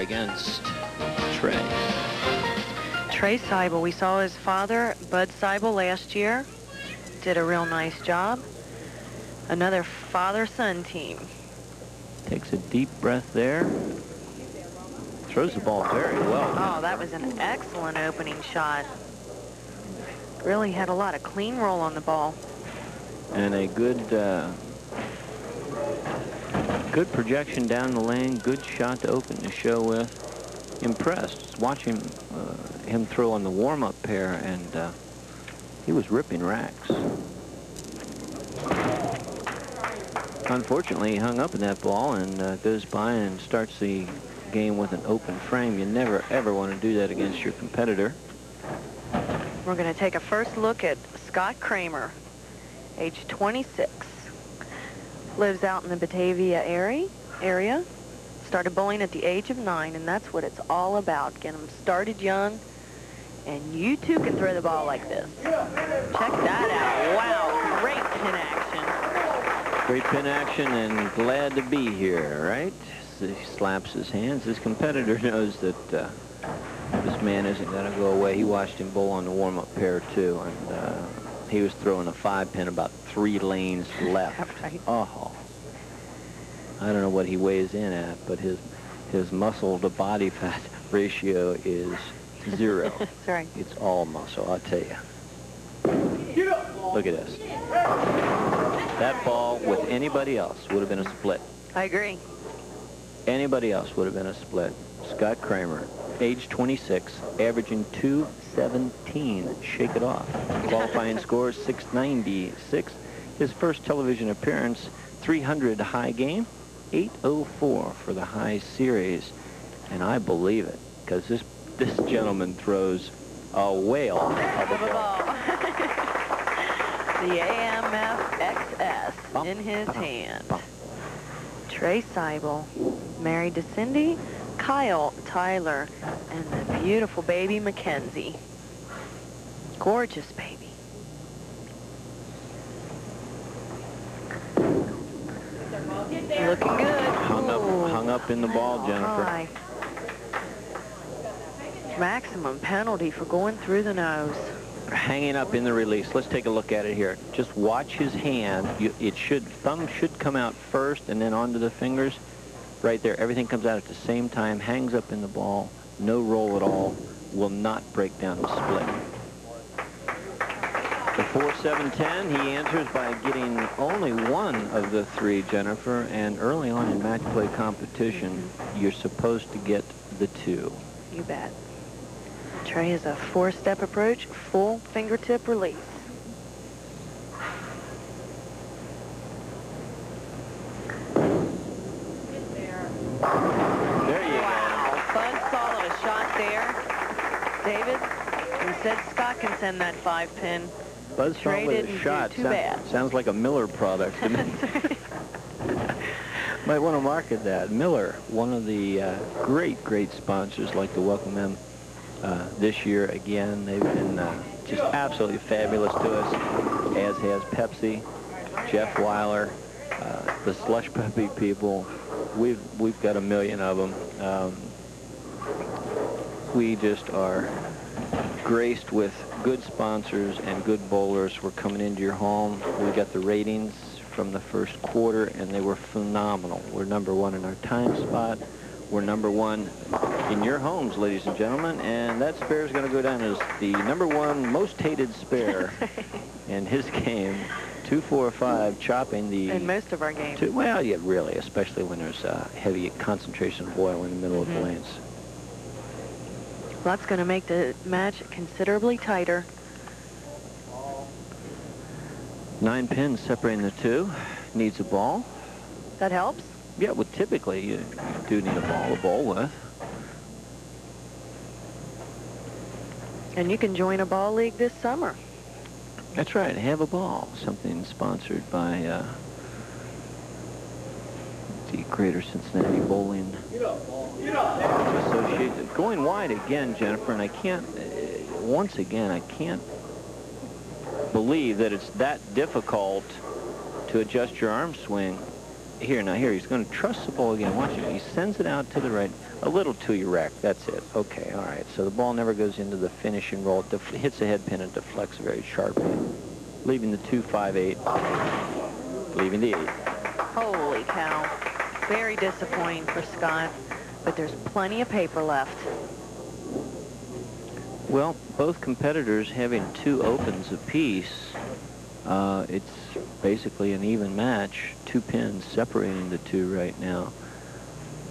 against Trey. Trey Seibel, we saw his father, Bud Seibel, last year. Did a real nice job. Another father-son team. Takes a deep breath there. Throws the ball very well. Oh, that was an excellent opening shot. Really had a lot of clean roll on the ball. And a good good projection down the lane. Good shot to open the show with. Impressed watching him throw on the warm-up pair, and he was ripping racks. Unfortunately, he hung up in that ball and goes by and starts the game with an open frame. You never, ever want to do that against your competitor. We're going to take a first look at Scott Kramer, age 26. Lives out in the Batavia area. Started bowling at the age of 9, and that's what it's all about. Get them started young, and you too can throw the ball like this. Check that out. Wow, great pin action. Great pin action, and glad to be here, right? So he slaps his hands. His competitor knows that this man isn't going to go away. He watched him bowl on the warm-up pair, too, and he was throwing a 5-pin about 3 lanes left. Right. Oh. I don't know what he weighs in at, but his muscle to body fat ratio is 0. That's right. It's all muscle, I'll tell you. Look at this. That ball with anybody else would have been a split. I agree. Anybody else would have been a split. Scott Kramer, age 26, averaging 217. Shake it off. Qualifying score 696. His first television appearance, 300 high game. 804 for the high series, and I believe it, because this gentleman throws a whale of a ball. The AMF XS in his hand. Trey Seibel, married to Cindy, Kyle Tyler, and the beautiful baby Mackenzie. Gorgeous baby. Looking good. Hung up in the ball, Jennifer. High. Maximum penalty for going through the nose. Hanging up in the release. Let's take a look at it here. Just watch his hand. Thumb should come out first and then onto the fingers. Right there. Everything comes out at the same time. Hangs up in the ball. No roll at all. Will not break down the split. The 4-7-10, he answers by getting only one of the 3, Jennifer, and early on in match play competition, you're supposed to get the 2. You bet. Trey is a 4-step approach, full fingertip release. There you go. Bud saw a shot there. David, you said Scott can send that 5-pin. Buzz saw with a shot. Sounds like a Miller product to me. Might want to market that. Miller, one of the great sponsors. Like to welcome them this year again. They've been just absolutely fabulous to us, as has Pepsi, Jeff Weiler, the Slush Puppy people. We've got a million of them. We just are graced with good sponsors and good bowlers. We're coming into your home. We got the ratings from the first quarter, and they were phenomenal. We're #1 in our time spot. We're #1 in your homes, ladies and gentlemen, and that spare is going to go down as the #1 most hated spare in his game. 2-4-5, chopping the... In most of our games. Well, yeah, really, especially when there's a heavy concentration of oil in the middle of the lanes. Well, that's going to make the match considerably tighter. 9 pins separating the 2. Needs a ball. That helps? Yeah, well, typically you do need a ball to bowl with. And you can join a ball league this summer. That's right. Have a ball. Something sponsored by the Greater Cincinnati Bowling Association. Going wide again, Jennifer, and I can't, once again, I can't believe that it's that difficult to adjust your arm swing Here, now here, he's going to trust the ball again. Watch it. He sends it out to the right, a little to your rack. That's it. Okay, all right. So the ball never goes into the finishing roll. It hits the head pin and deflects very sharply, leaving the 2-5-8, leaving the 8. Holy cow. Very disappointing for Scott, but there's plenty of paper left. Well, both competitors having 2 opens apiece. It's basically an even match. 2 pins separating the 2 right now.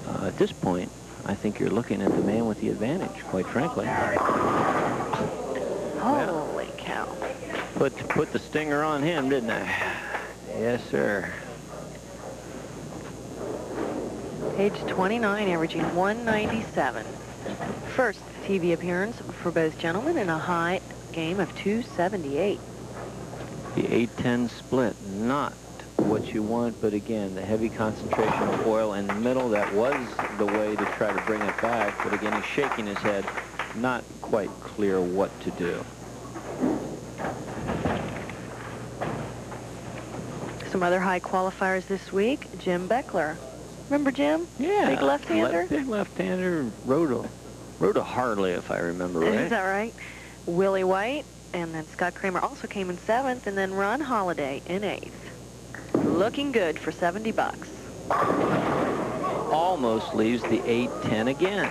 At this point, I think you're looking at the man with the advantage, quite frankly. Holy cow. Put the stinger on him, didn't I? Yes, sir. Age 29, averaging 197. First TV appearance for both gentlemen in a high game of 278. The 8-10 split, not what you want, but again, the heavy concentration of oil in the middle, that was the way to try to bring it back, but again, he's shaking his head, not quite clear what to do. Some other high qualifiers this week, Jim Beckler. Remember Jim? Yeah. Big left-hander? Big left-hander, rode a Harley, if I remember right. Is that right? Willie White, and then Scott Kramer also came in 7th, and then Ron Holiday in 8th. Looking good for $70. Almost leaves the 8-10 again.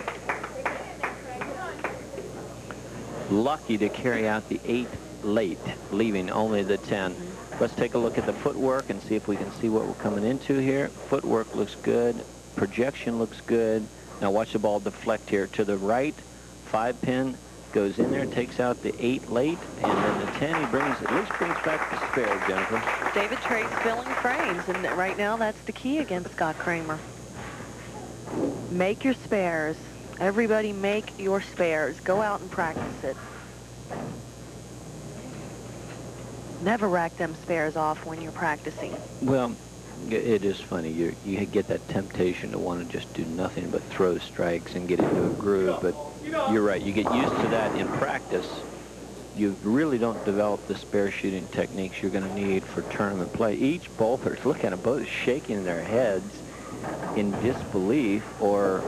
Lucky to carry out the 8 late, leaving only the 10. Let's take a look at the footwork and see if we can see what we're coming into here. Footwork looks good. Projection looks good. Now watch the ball deflect here to the right. 5-pin goes in there, takes out the 8 late, and then the 10 he at least brings back the spare, Jennifer. David Trey's filling frames, and right now that's the key against Scott Kramer. Make your spares. Everybody make your spares. Go out and practice it. Never rack them spares off when you're practicing. Well, it is funny. You get that temptation to want to just do nothing but throw strikes and get into a groove, but you're right. You get used to that in practice. You really don't develop the spare shooting techniques you're going to need for tournament play. Each bowler, look at them both shaking their heads in disbelief or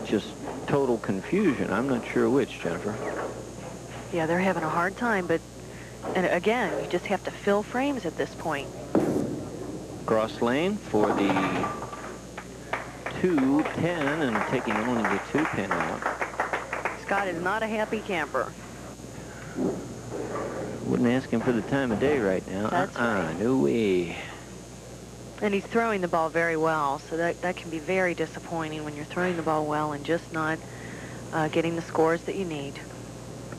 just total confusion. I'm not sure which, Jennifer. Yeah, they're having a hard time, but and again, you just have to fill frames at this point. Cross lane for the 2-10 and taking only the 2-pin out. Scott is not a happy camper. Wouldn't ask him for the time of day right now. That's right. No way. And he's throwing the ball very well, so that can be very disappointing when you're throwing the ball well and just not getting the scores that you need.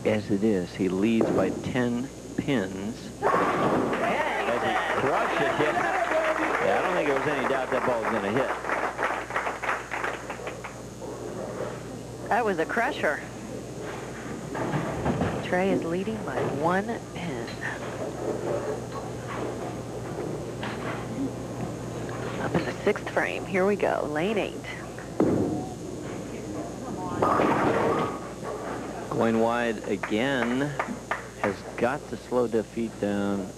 As it is, he leads by 10 pins. As he crushes it. Yeah, I don't think there was any doubt that ball was going to hit. That was a crusher. Trey is leading by 1 pin. Up in the 6th frame. Here we go. Lane 8. Going wide again. Has got to slow the feet down.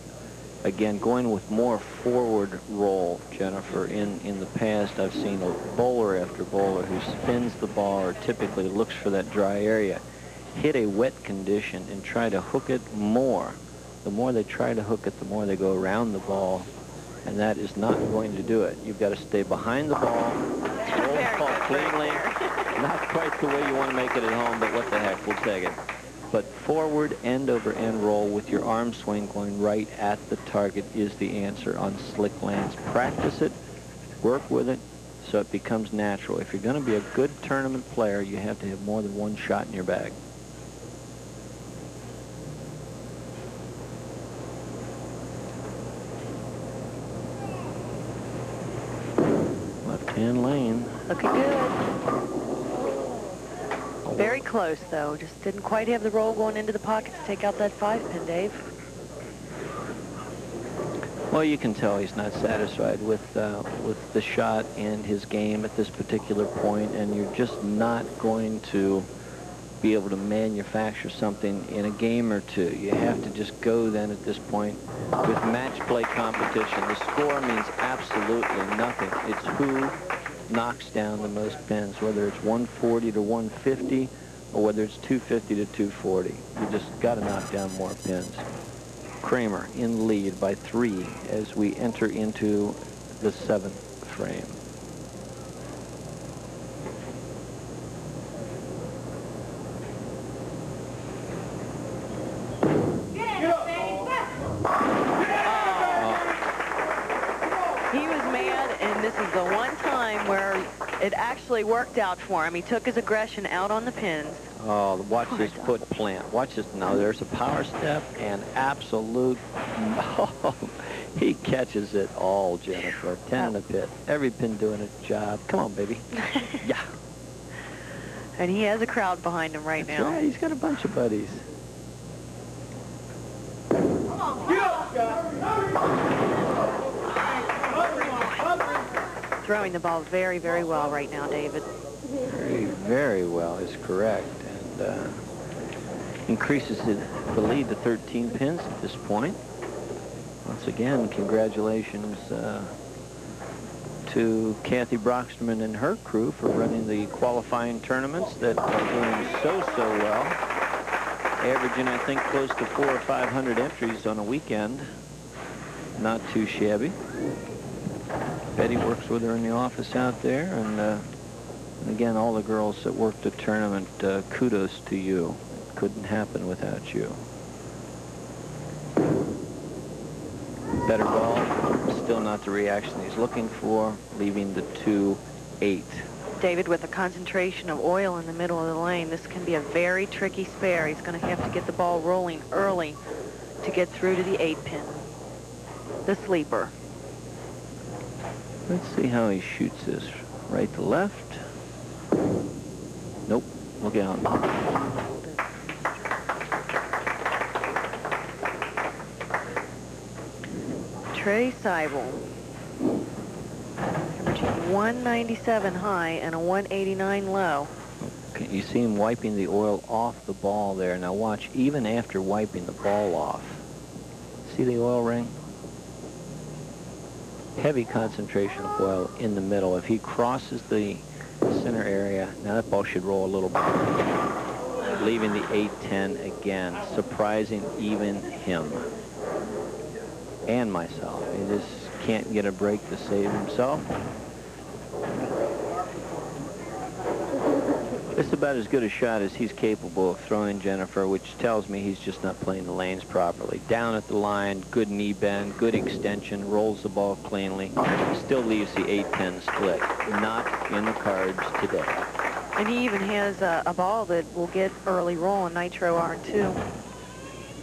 Again, going with more forward roll, Jennifer. In the past, I've seen a bowler after bowler who spins the ball or typically looks for that dry area, hit a wet condition and try to hook it more. The more they try to hook it, the more they go around the ball, and that is not going to do it. You've got to stay behind the ball, roll the ball cleanly. Not quite the way you want to make it at home, but what the heck, we'll take it. But forward end over end roll with your arm swing going right at the target is the answer on slick lanes. Practice it, work with it, so it becomes natural. If you're going to be a good tournament player, you have to have more than one shot in your bag. Left-hand lane. Looking good. Very close, though. Just didn't quite have the roll going into the pocket to take out that 5-pin, Dave. Well, you can tell he's not satisfied with the shot and his game at this particular point, and you're just not going to be able to manufacture something in a game or two. You have to just go then at this point with match play competition. The score means absolutely nothing. It's who knocks down the most pins, whether it's 140 to 150 or whether it's 250 to 240. You just got to knock down more pins. Kramer in lead by 3 as we enter into the 7th frame. This is the one time where it actually worked out for him. He took his aggression out on the pins. Oh, watch this foot plant. Watch this. Now there's a power step and absolute. Oh, he catches it all, Jennifer. 10 in the pit. Every pin doing its job. Come on, baby. Yeah. And he has a crowd behind him right now. Right. He's got a bunch of buddies. Come on. Throwing the ball very, very well right now, David. Very, very well is correct. And increases the lead to 13 pins at this point. Once again, congratulations to Kathy Brocksterman and her crew for running the qualifying tournaments that are doing so well. Averaging, I think, close to 400 or 500 entries on a weekend. Not too shabby. Betty works with her in the office out there, and again, all the girls that worked the tournament, kudos to you. It couldn't happen without you. Better ball, still not the reaction he's looking for, leaving the 2-8. David, with a concentration of oil in the middle of the lane, this can be a very tricky spare. He's going to have to get the ball rolling early to get through to the 8-pin, the sleeper. Let's see how he shoots this. Right to left. Nope. Look out. Trey Seibel, averaging 197 high and a 189 low. Okay, you see him wiping the oil off the ball there. Now watch, even after wiping the ball off. See the oil ring? Heavy concentration of oil in the middle. If he crosses the center area, now that ball should roll a little bit. Leaving the 8-10 again, surprising even him and myself. He just can't get a break to save himself. It's about as good a shot as he's capable of throwing, Jennifer, which tells me he's just not playing the lanes properly. Down at the line, good knee bend, good extension, rolls the ball cleanly, still leaves the 8-10 split. Not in the cards today. And he even has a ball that will get early roll on Nitro R2.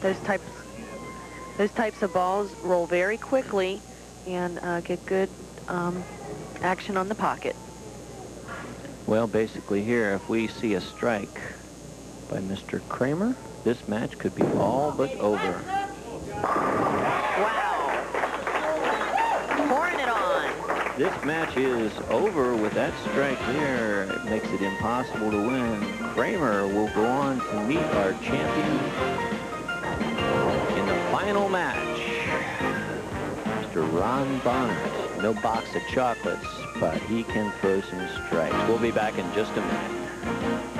Those types of balls roll very quickly and get good action on the pocket. Well, basically here, if we see a strike by Mr. Kramer, this match could be all but over. Wow. Pouring it on. This match is over with that strike there. It makes it impossible to win. Kramer will go on to meet our champion in the final match, Mr. Ron Bonner. No box of chocolates, but he can throw some strikes. We'll be back in just a minute.